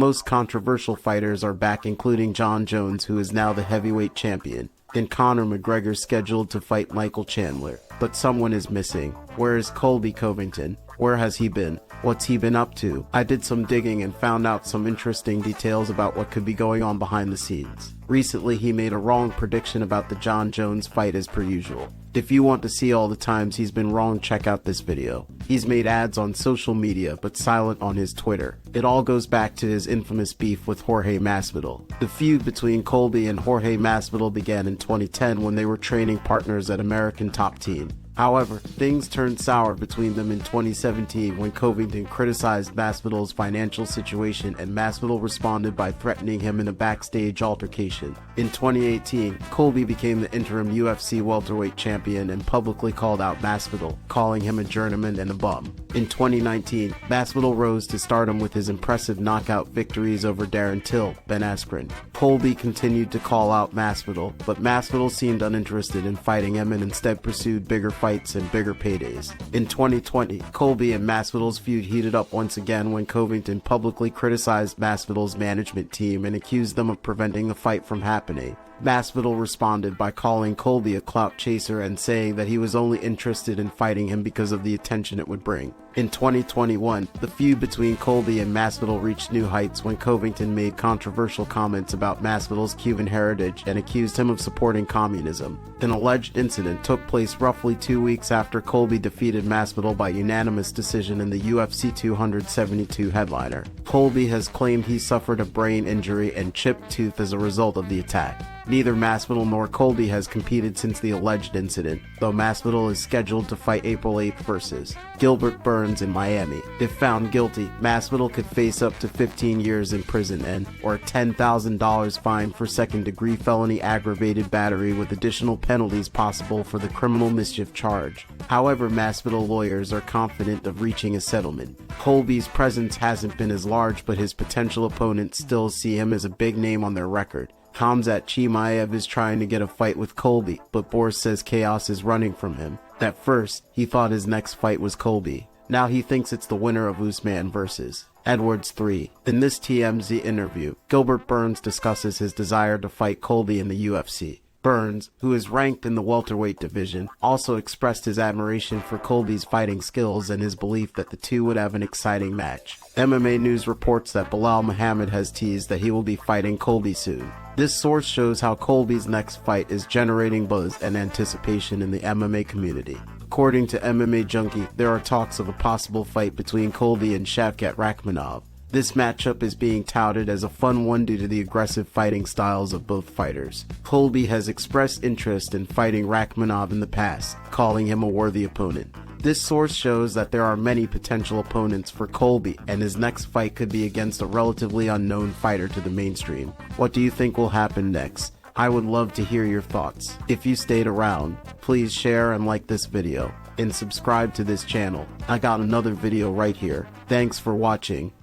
most controversial fighters are back, including Jon Jones, who is now the heavyweight champion, and Conor McGregor scheduled to fight Michael Chandler. But someone is missing. Where is Colby Covington? Where has he been? What's he been up to? I did some digging and found out some interesting details about what could be going on behind the scenes. Recently, he made a wrong prediction about the Jon Jones fight as per usual. If you want to see all the times he's been wrong, check out this video. He's made ads on social media but silent on his Twitter. It all goes back to his infamous beef with Jorge Masvidal. The feud between Colby and Jorge Masvidal began in 2010 when they were training partners at American Top Team. However, things turned sour between them in 2017 when Covington criticized Masvidal's financial situation and Masvidal responded by threatening him in a backstage altercation. In 2018, Colby became the interim UFC welterweight champion and publicly called out Masvidal, calling him a journeyman and a bum. In 2019, Masvidal rose to stardom with his impressive knockout victories over Darren Till, Ben Askren. Colby continued to call out Masvidal, but Masvidal seemed uninterested in fighting him and instead pursued bigger fights and bigger paydays. In 2020, Colby and Masvidal's feud heated up once again when Covington publicly criticized Masvidal's management team and accused them of preventing the fight from happening. Masvidal responded by calling Colby a clout chaser and saying that he was only interested in fighting him because of the attention it would bring. In 2021, the feud between Colby and Masvidal reached new heights when Covington made controversial comments about Masvidal's Cuban heritage and accused him of supporting communism. An alleged incident took place roughly 2 weeks after Colby defeated Masvidal by unanimous decision in the UFC 272 headliner. Colby has claimed he suffered a brain injury and chipped tooth as a result of the attack. Neither Masvidal nor Colby has competed since the alleged incident, though Masvidal is scheduled to fight April 8th versus Gilbert Burns in Miami. If found guilty, Masvidal could face up to 15 years in prison and or a $10,000 fine for second-degree felony aggravated battery with additional penalties possible for the criminal mischief charge. However, Masvidal lawyers are confident of reaching a settlement. Colby's presence hasn't been as large, but his potential opponents still see him as a big name on their record. Khamzat Chimaev is trying to get a fight with Colby, but Boris says chaos is running from him. At first, he thought his next fight was Colby. Now he thinks it's the winner of Usman versus Edwards 3. In this TMZ interview, Gilbert Burns discusses his desire to fight Colby in the UFC. Burns, who is ranked in the welterweight division, also expressed his admiration for Colby's fighting skills and his belief that the two would have an exciting match. MMA News reports that Bilal Muhammad has teased that he will be fighting Colby soon. This source shows how Colby's next fight is generating buzz and anticipation in the MMA community. According to MMA Junkie, there are talks of a possible fight between Colby and Shavkat Rakhmonov. This matchup is being touted as a fun one due to the aggressive fighting styles of both fighters. Colby has expressed interest in fighting Rakhmonov in the past, calling him a worthy opponent. This source shows that there are many potential opponents for Colby, and his next fight could be against a relatively unknown fighter to the mainstream. What do you think will happen next? I would love to hear your thoughts. If you stayed around, please share and like this video, and subscribe to this channel. I got another video right here. Thanks for watching.